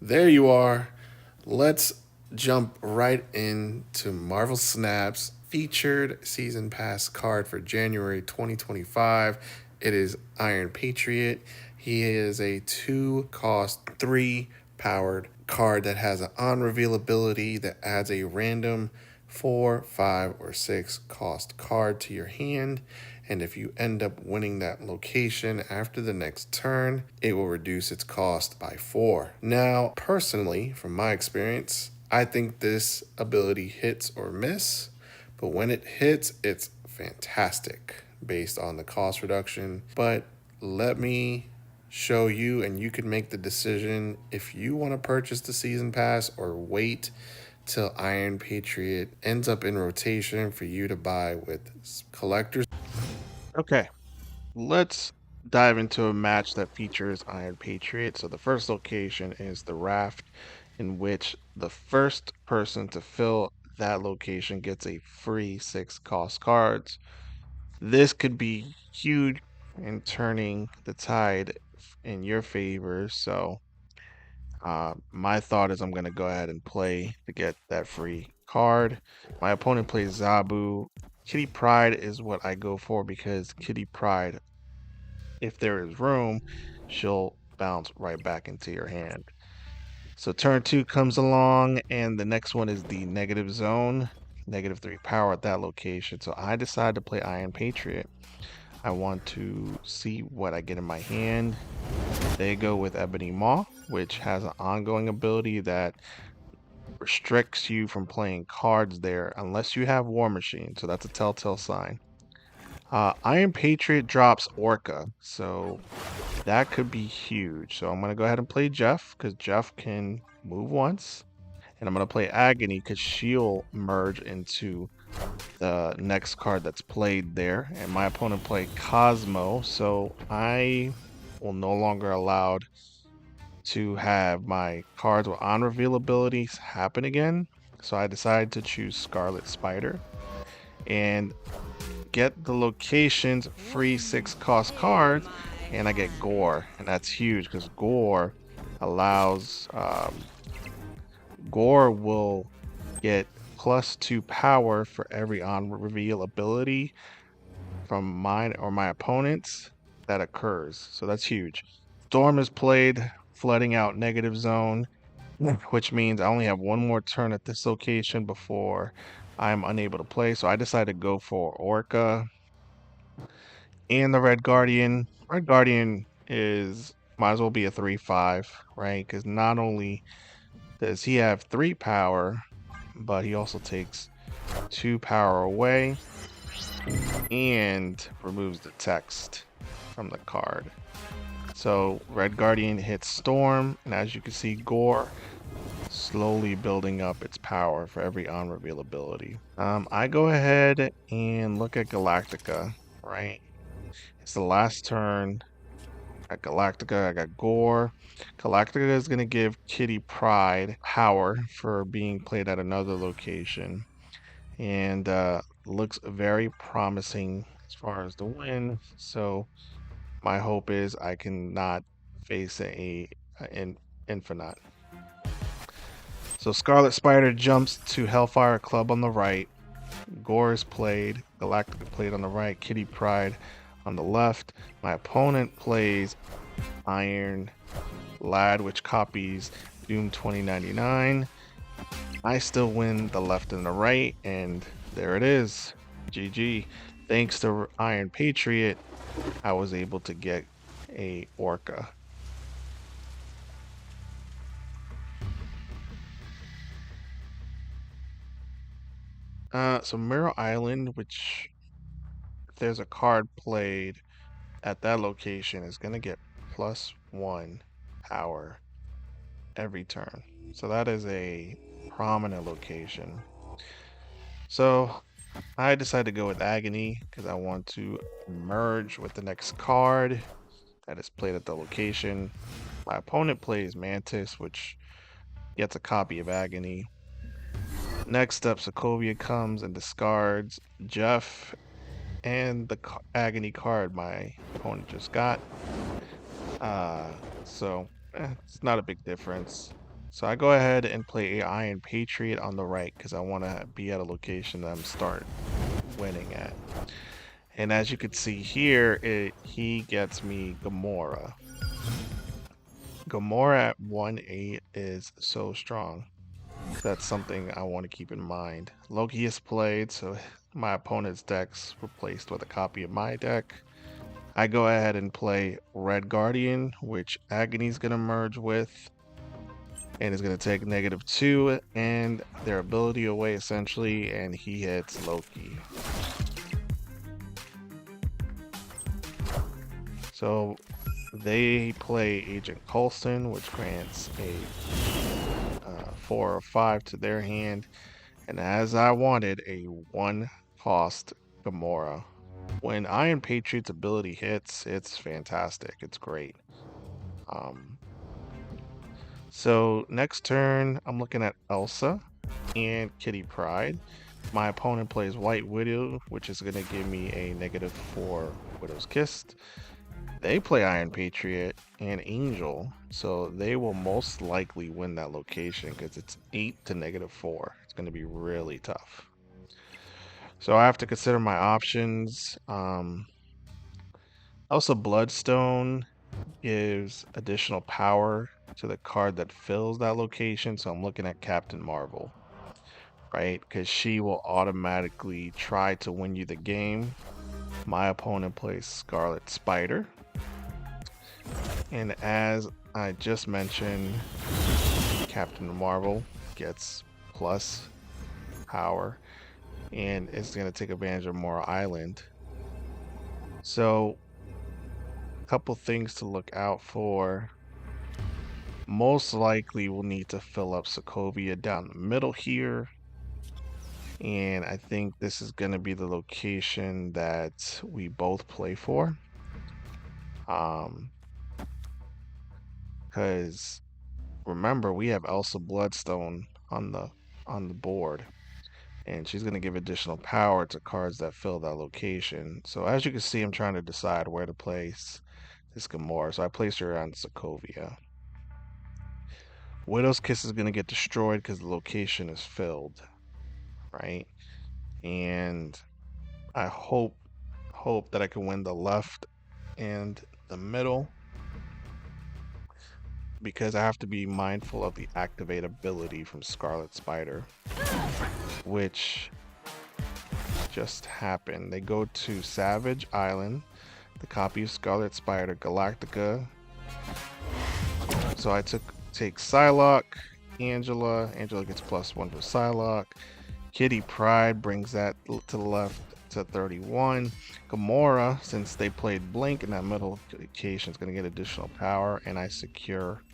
There you are. Let's jump right into Marvel Snap's featured season pass card for January 2025. It is Iron Patriot. He is a 2 cost 3 powered card that has an on reveal ability that adds a random 4, 5, or 6 cost card to your hand. And if you end up winning that location after the next turn, it will reduce its cost by 4. Now, personally, from my experience, I think this ability hits or miss, but when it hits, it's fantastic based on the cost reduction. But let me show you, and you can make the decision if you want to purchase the season pass or wait till Iron Patriot ends up in rotation for you to buy with collectors. Okay, let's dive into a match that features Iron Patriot. So the first location is the raft, in which the first person to fill that location gets a free 6 cost cards. This could be huge in turning the tide in your favor. So my thought is I'm going to go ahead and play to get that free card. My opponent plays Zabu. Kitty Pride is what I go for because Kitty Pride, if there is room, she'll bounce right back into your hand. So turn two comes along, and the next one is the negative zone, -3 power at that location. So I decide to play Iron Patriot. I want to see what I get in my hand. They go with Ebony Maw, which has an ongoing ability that restricts you from playing cards there unless you have War Machine. So that's a telltale sign. Iron Patriot drops Orca, so that could be huge. So I'm going to go ahead and play Jeff because Jeff can move once. And I'm going to play Agony because she'll merge into the next card that's played there. And my opponent played Cosmo, so I will no longer allowed to have my cards with on reveal abilities happen again. So I decided to choose Scarlet Spider and get the location's free 6 cost cards, and I get Gore, and that's huge because allows Gore will get +2 power for every on reveal ability from mine or my opponents that occurs. So that's huge. Storm is played, flooding out negative zone, which means I only have one more turn at this location before I'm unable to play. So I decided to go for Orca and the Red Guardian. Red Guardian is might as well be a 3/5, right? Because not only does he have 3 power, but he also takes 2 power away and removes the text from the card. So Red Guardian hits Storm, and as you can see, Gore slowly building up its power for every on reveal ability. I go ahead and look at Galactica, right? It's the last turn. At Galactica, I got Gore. Galactica is going to give Kitty Pride power for being played at another location, and looks very promising as far as the win. So my hope is I can not face an Infinite. So Scarlet Spider jumps to Hellfire Club on the right. Gore is played. Galactica played on the right. Kitty Pride on the left. My opponent plays Iron Lad, which copies Doom 2099. I still win the left and the right, and there it is. GG. Thanks to Iron Patriot, I was able to get a Orca. So Mirror Island, which if there's a card played at that location, is gonna get +1 power every turn. So that is a prominent location. So I decided to go with Agony because I want to merge with the next card that is played at the location. My opponent plays Mantis, which gets a copy of Agony. Next up, Sokovia comes and discards Jeff and the Agony card my opponent just got. So it's not a big difference. So I go ahead and play a Iron Patriot on the right because I want to be at a location that I'm start winning at. And as you can see here, he gets me Gamora. Gamora at 1-8 is so strong. That's something I want to keep in mind. Loki is played, so my opponent's deck's replaced with a copy of my deck. I go ahead and play Red Guardian, which Agony's going to merge with, and is going to take -2 and their ability away essentially, and he hits Loki. So they play Agent Coulson, which grants a 4 or 5 to their hand, and as I wanted, a 1-cost Gamora. When Iron Patriot's ability hits, it's fantastic. It's great. Um, so next turn, I'm looking at Elsa and Kitty Pryde. My opponent plays White Widow, which is going to give me a -4 Widow's Kiss. They play Iron Patriot and Angel, so they will most likely win that location because it's 8 to -4. It's going to be really tough. So I have to consider my options. Also, Bloodstone gives additional power to the card that fills that location, so I'm looking at Captain Marvel, right? Because she will automatically try to win you the game. My opponent plays Scarlet Spider. And as I just mentioned, Captain Marvel gets plus power and is going to take advantage of Mora Island. So, a couple things to look out for. Most likely we'll need to fill up Sokovia down the middle here. And I think this is going to be the location that we both play for. Because remember, we have Elsa Bloodstone on the board, and she's going to give additional power to cards that fill that location. So as you can see, I'm trying to decide where to place this Gamora. So I placed her on Sokovia. Widow's Kiss is going to get destroyed because the location is filled, right? And I hope that I can win the left and the middle because I have to be mindful of the activate ability from Scarlet Spider, which just happened. They go to Savage Island, the copy of Scarlet Spider Galactica. So I take Psylocke, Angela. Angela gets +1 for Psylocke. Kitty Pryde brings that to the left to 31. Gamora, since they played Blink in that middle location, is going to get additional power, and I secure